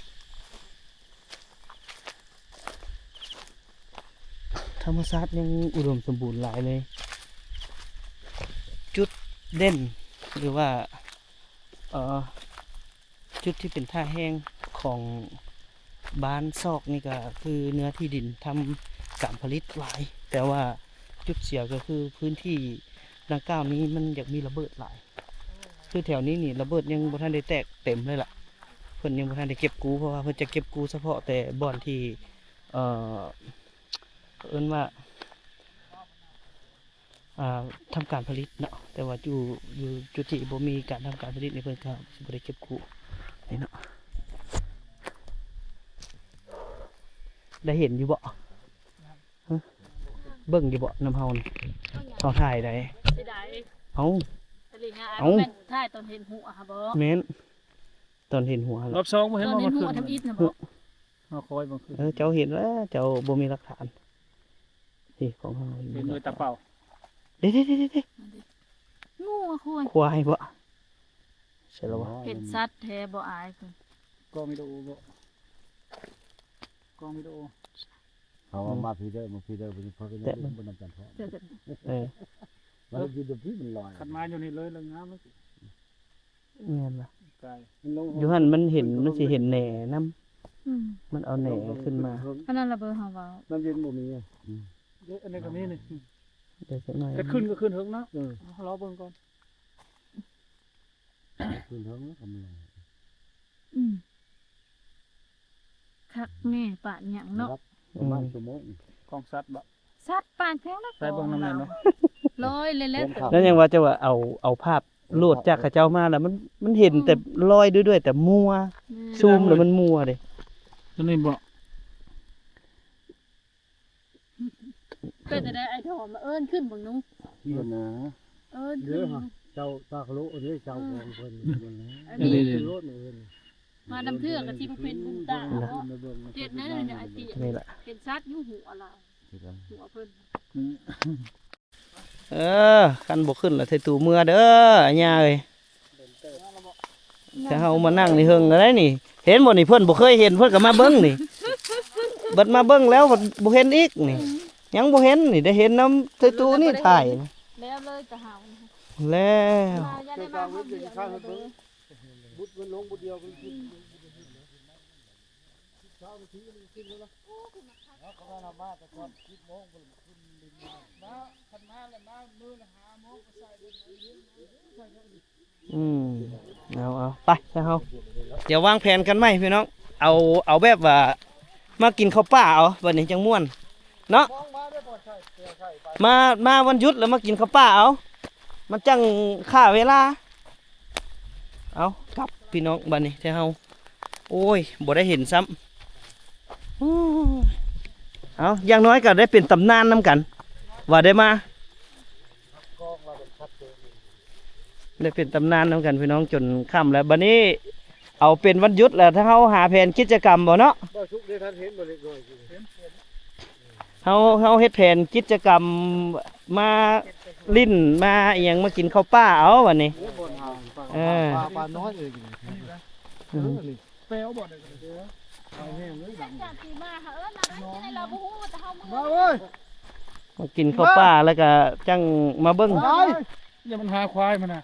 ธรรมชาติยังอุดมสมบูรณ์หลายเลยจุดเด่นหรือว่าจุดที่เป็นท่าแห้งของบ้านซอกนี่ก็คือเนื้อที่ดินทำการผลิตหลายแต่ว่าจุดเสียก็คือพื้นที่ดังกล่าวนี้มันอยากมีระเบิดหลายคือแถวนี้นี่ระเบิดยังบ่ทันได้แตกเต็มเลยล่ะเพิ่นยังบ่ทันได้เก็บกู้เพราะว่าเพิ่นจะเก็บกู้เฉพาะแต่บ่อนที่เอิ้นว่าทำการผลิตเนาะแต่ว่าอยู่จุดที่บ่มีการทำการผลิตในเพิ่นก็บ่ได้เก็บกู้นี่เนาะได้เห็นอยู่บ่เบิ่งอยู่บ่น้ำเฮานี่เฮาถ่ายได้ สิได้ เอ้า สลิงอ่ะ เอ้า แม่นถ่ายตอนเห็นหัวค่ะบ่ แม่นตอนเห็นหัว ร แล้ว อบสองบ่ ต เห็น อน บ่ เห็น มา หั ขึ้ วน ทำอิฐน่ะบ่ มาคอยบ่ขึ้น เจ้าเห็นแล้วเจ้าบ่มีหลักฐานนี่ของเฮา เห็นเลยตาเปล่า เด้ งูอะคุย ควายบ่ใช่แล้ววะ เห็นสัตว์แท้บ่อายเพิ่น กล้องวิดีโอบ่กล้องวิดีโอ เขาว่ามาพี่เด้อมาพี่เด้อเพิ่นเพิ่นก็บ่นำกันพอ เจอกัน เออ มันอยู่ตรงที่มันลอย ขัดมาอยู่นี่เลยงามเลย แม่นบ่ ไกล อยู่หั่นมันเห็นมันสิเห็นแหน่นํ อืม มันเอาแหน่ขึ้นมา อันนั้นระเบิดเฮาเว้า น้ำเย็นบ่มีอ่ะ เดี๋ยวอันนี้ก็มีนี่ เดี๋ยวสักหน่อย จะขึ้นก็ขึ้นเถิงเนาะรอเบิ่งก่อน คืนเฮิงกำลัง อืมคักแม่ปะหยังเนาะ ประมาณชั่วโมง กองสัตว์บ่ สัตว์ปานแท้งแล้ว ใส่เบิ่งน้ำแม่นเนาะ ลอยเลยแล้ว แล้วยังว่าจะว่าเอาภาพโหลดจากเขาเจ้ามาแล้วมันเห็นแต่ลอยด้วยแต่มัวซูมแล้วมันมัวเด้ ตัวนี้บ่ เป็นจะได้ไอ้ทอมาเอิ้นขึ้นเบิ่งหนู เดี๋ยวนะ เอิ้น เด้ ขึ้ อน ฮะเจ้าตากะโลเด้อเจ้าของเพิ่นเพิ่นนะ อัน นี่ นี้ นี่ โลดเพิ่น มาดำเทือกกับที่มันเป็นมุมตาเนาะเจ็ดนั่นน่ะไอ้ติ นี่แหละ เป็นสัตว์อยู่หัวเราหัวเพิ่น คันบ่ขึ้นแล้วใส่ตู้เมื่อเด้อย่าเอ้ยถ้าเฮามานั่งนี่เฮิงแล้วได้นี่ เห็นบ่นี่เพิ่นบ่เคยเห็นเพิ่นก็มาเบิ่งนี่บัดมาเบิ่งแล้วบ่เห็นอีกนี่ ยังบ่เห็นนี่ได้เห็นน้ำใส่ตู้นี่ถ่ายนะ แล้วเลยจะเห่า แล้ว มาอย่าได้มาคนเดียวเลย บุดมันลงบุดเดียวกันกิน เอาไปซะเฮาเดี๋ยววางแผนกันไหมพี่น้องเอาแบบว่ามากินข้าวป่าเอาวันนี้จังม่วนเนาะมาวันหยุดแล้วมากินข้าวป่าเอามันจังค่าเวลาเอากลับพี่น้องบัดนี้เฮาโอ้ยบ่ได้เห็นซ้ำเอาอย่างน้อยก็ได้เป็นตำนานนํกันว่าได้มาได้เป็นตำนานนํกันพี่น้องจนค่ำแล้วบัดนี้เอาเป็นวันหยุดแล้วถ้าเฮาหาแผนกิจกรรมบ่เนาะ บ่ชุกได้ทันเห็นบ่เล็กน้อย เฮาเฮ็ดแผนกิจกรรมมาลิ้นมาอหยังมากินข้าวป้าเอาวันนี้ บ่ทาง เออ ปลาน้อยเอ้ยนี่ แปลวบ่ได้ เอาแห้งเลย จากที่มาหาเอิ้นอะไรที่เราบ่ฮู้แต่เฮามือ มาเว้ย มากินข้าวป้าแล้วก็จังมาเบิ่ง ไป อย่ามันหาควายมันน่ะ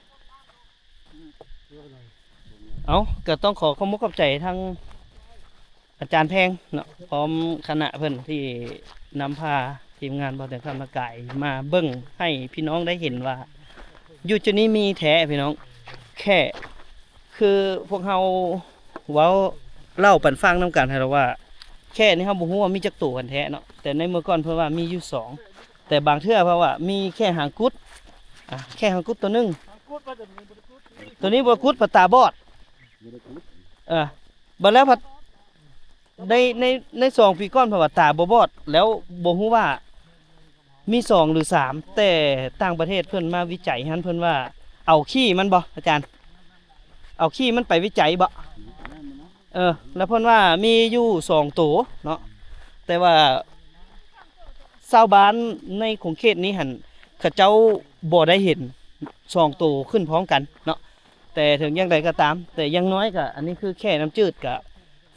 เอาก็ต้องขอขอบคุณขอบใจทั้งอาจารย์แพงเนาะพร้อมคณะเพิ่นที่นำพาทีมงานบ่แต่งคำละกายมาเบิ่งให้พี่น้องได้เห็นว่า อยู่จุดนี้มีแท้พี่น้องแค่คือพวกเฮาเว้าเล่าปันฟังนํกันให้เราว่า แค่นี้เฮาบ่ฮู้ว่ามีจักตัวกันแท้เนาะแต่ในเมื่อก่อนเพิ่นว่ามีอยู่2แต่บางเทื่อเพราะว่ามีแค่หางกุดแค่หางกุดตัวหนึงตัวนี้บ่กุดเพราะตาบอดบัดแล้วพัดใน2 ปีก่อนเพราะว่าตาบ่บอดแล้วบ่ฮู้ว่ามี2หรือ3แต่ต่างประเทศเพิ่นมาวิจัยหันเพิ่นว่าเอาขี้มันบ่อาจารย์ เอาขี้มันไปวิจัยบ่แล้วเพิ่นว่ามีอยู่2ตัวเนาะแต่ว่าชาวบ้านในของเขตนี้หั่นเขาเจ้าบ่ได้เห็น2ตัวขึ้นพร้อมกันเนาะแต่ถึงอย่างใดก็ตาม แต่อยังน้อยก็อันนี้คือแค่น้ำจืดก็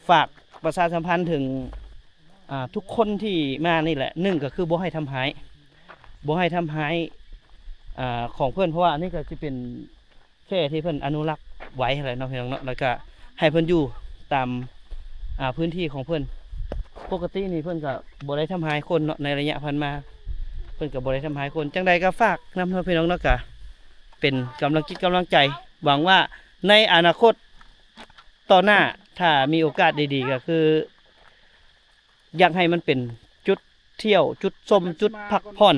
ฝากประชาสัมพันธ์ถึงทุกคนที่มานี่แหละ1ก็คือบ่ให้ทำหายของเพื่อนเพราะว่าอันนี้ก็จะเป็นแค่ที่เพื่อนอนุรักษ์ไว้อะไรเนาะพี่น้องเนาะแล้วก็ให้เพื่อนอยู่ตามพื้นที่ของเพื่อนปกตินี่เพื่อนก็บ่ได้ทำหายคนเนาะในระยะพันมาเพื่อนก็บ่ได้ทำหายคนจังใดก็ฝากนำพี่น้องเนาะก็เป็นกำลังจิตกำลังใจหวังว่าในอนาคตต่อหน้าถ้ามีโอกาสดีๆก็คืออยากให้มันเป็นจุดเที่ยวจุดชมจุดพักผ่อน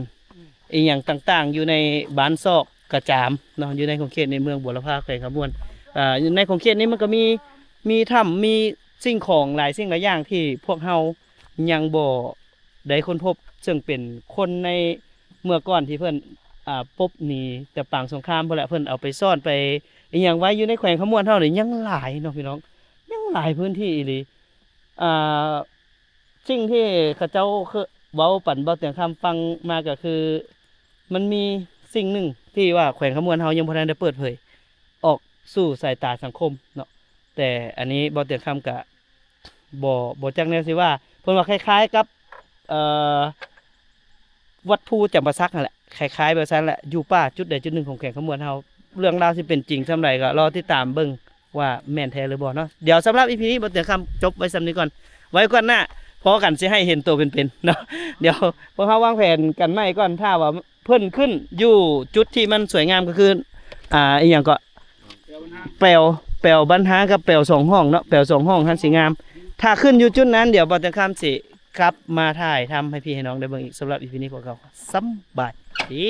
อีกอย่างต่างๆอยู่ในบ้านซอกกระจามเนาะอยู่ในของเขตในเมืองบัวละพาแขวงขบวนในของเขตนี้มันก็มีถ้ำมีสิ่งของหลายสิ่งหลายอย่างที่พวกเฮายังบ่ได้ค้นพบซึ่งเป็นคนในเมื่อก่อนที่เพิ่นพบหนีแต่ปางสงครามเพิ่นแหละเพิ่นเอาไปซ่อนไปอีหยังไว้อยู่ในแขวงขมวนเฮานี่ยังหลายเนาะพี่น้องยังหลายพื้นที่อีหลีสิ่งที่เขาเจ้าเว้าปั่นเว้าแต่งคำฟังมาก็คือมันมีสิ่งหนึ่งที่ว่าแขวงขมวนเฮายังบ่ทันได้เปิดเผยออกสู่สายตาสังคมเนาะแต่อันนี้เว้าแต่งคำก็บ่จักแนวสิว่าเพิ่นว่าคล้ายๆกับวัดภูจำปาสักนั่นแหละคล้ายๆแบบนั้นแหละอยู่ป่าจุดใดจุดหนึ่งของแขวงขมวนเฮา เรื่องราวสิเป็นจริงซำใดก็รอติดตามเบิ่งว่าแม่นแท้หรือบ่เนาะเดี๋ยวสำหรับ EP นี้บ่เตียงคำจบไว้ซำนี้ก่อนไว้ก่อนหน้าพอกันสิให้เห็นตัวเป็นๆเนาะเดี๋ยวพวกเฮาวางแผนกันใหม่ก่อนถ้าว่าเพิ่นขึ้นอยู่จุดที่มันสวยงามก็คืออีหยังก็แปลวบรรหากับแปลว2ห้องเนาะแปลว2ห้องหันสิงามถ้าขึ้นอยู่จุดนั้นเดี๋ยวบ่เตียงคำสิครับมาถ่ายทำให้พี่ให้น้องได้เบิ่งอีกสำหรับ EP นี้พวกเราสำบายดี